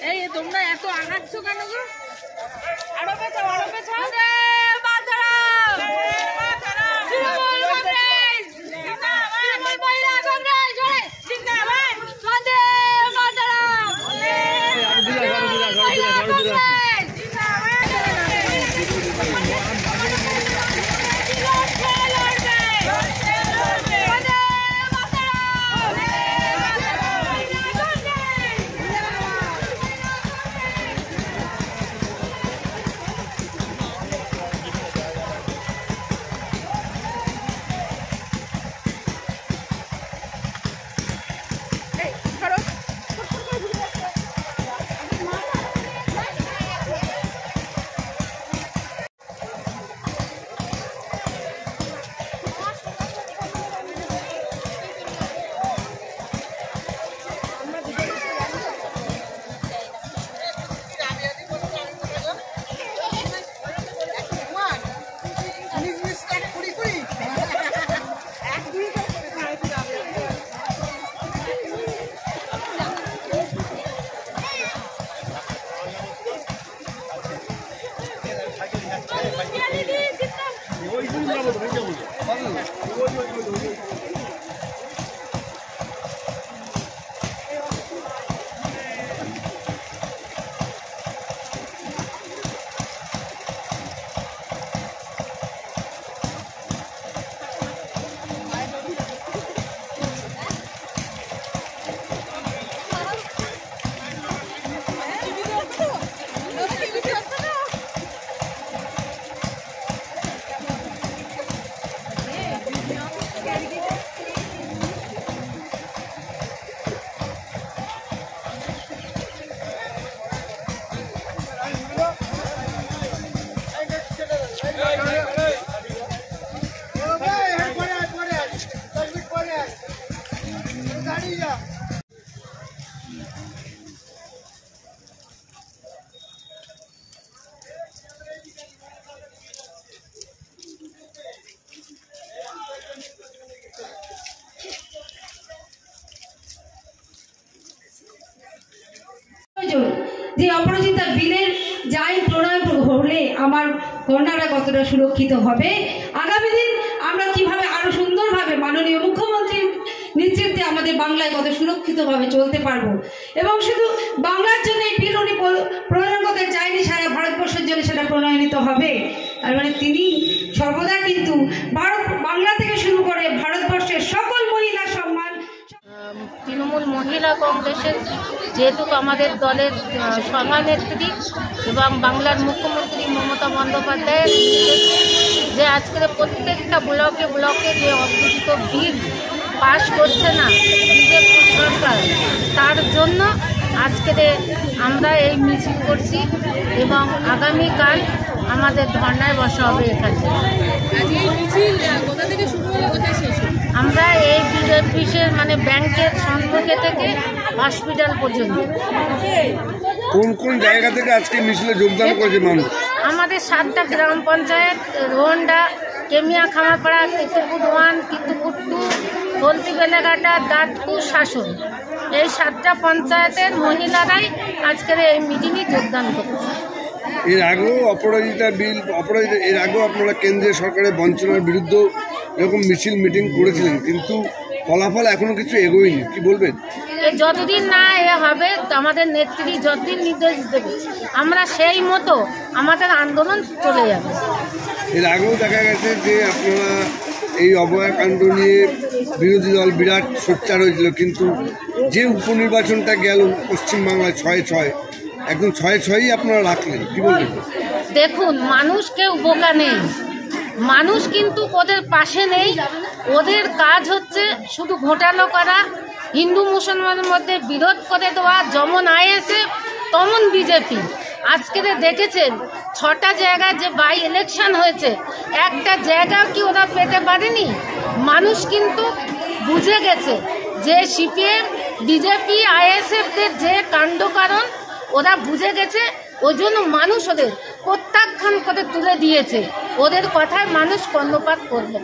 এই তোমরা এত আগাচ্ছ কেন গো? আরো পেছাও, আরো পেছাও। যে অপরাজিতা বিলের যাই প্রণয়ন হলে আমার কন্যারা কতটা সুরক্ষিত হবে, আগামী দিন আমরা কিভাবে আরো সুন্দরভাবে মাননীয় মুখ্যমন্ত্রীর নেতৃত্বে আমাদের বাংলায় কত সুরক্ষিতভাবে চলতে পারবো। এবং শুধু বাংলার জন্য এই বিল উনি প্রণয়ন করতে চাইনি, সারা ভারতবর্ষের জন্য সেটা প্রণয়নিত হবে। তার মানে তিনি সর্বদা কিন্তু বাংলা থেকে শুরু করে ভারতবর্ষের সকল মহিলা সম্মান। তৃণমূল মহিলা কংগ্রেসের যেহেতু আমাদের দলের সভানেত্রী এবং বাংলার মুখ্যমন্ত্রী মমতা বন্দ্যোপাধ্যায়ের যে আজকের প্রত্যেকটা ব্লকে ব্লকে যে অঘোষিত বিল পাশ করছে না বিজেপি সরকার, তার জন্য আজকের আমরা এই মিছিল করছি এবং আগামীকাল আমাদের ধর্নায় বসা হবে এখানে। আমরা এই অফিসের মানে ব্যাংকের সম্মুখে থেকে হসপিটাল পর্যন্ত। কোন কোন জায়গা থেকে আজকে মিছিলে যোগদান করেছে মানুষ? আমাদের 7টা গ্রাম পঞ্চায়েত, রোহন্ডা, কেমিয়া, খামারপাড়া, কিতুপুর 1, কিতুপুর 2, হলতি বেলাঘাটা, দাঁতপুর, শাসন, এই 7টা পঞ্চায়েতের মহিলারাই আজকের এই মিটিংয়ে যোগদান করছে। এর আগেও অপরাজিতা বিল এর আগেও আপনারা কেন্দ্রীয় সরকারের বঞ্চনার বিরুদ্ধে এরকম মিছিল মিটিং করেছিলেন, কিন্তু ফলাফল এখনো কিছু এগোয়নি, কি বলবেন? যতদিন না হবে আমাদের নেত্রী যতদিন নির্দেশ দেবে আমরা সেই মতো আমাদের আন্দোলন চলে যাবে। এর আগেও দেখা গেছে যে আপনারা এই অভয়াকাণ্ড নিয়ে বিরোধী দল বিরাট সোচ্চার হয়েছিল, কিন্তু যে উপনির্বাচনটা গেল পশ্চিমবাংলায় 6-6 একদম 6-6ই আপনারা রাখলেন, কি বলবেন? দেখুন, মানুষ কেউ বোকা নেই, মানুষ কিন্তু ওদের পাশে নেই। ওদের কাজ হচ্ছে শুধু ঘোটালো করা, হিন্দু মুসলমানের মধ্যে বিরোধ করে দেওয়া, যেমন আইএসএফ তেমন বিজেপি। আজকে দেখেছেন 6টা জায়গায় যে বাই ইলেকশন হয়েছে, একটা জায়গাও কি ওরা পেতে পারেনি। মানুষ কিন্তু বুঝে গেছে যে সিপিএম, বিজেপি, আইএসএফদের যে কাণ্ডকারণ ওরা বুঝে গেছে, ওই জন্য মানুষ ওদের প্রত্যাখ্যান করে তুলে দিয়েছে। ওদের কথায় মানুষ কর্ণপাত করবে।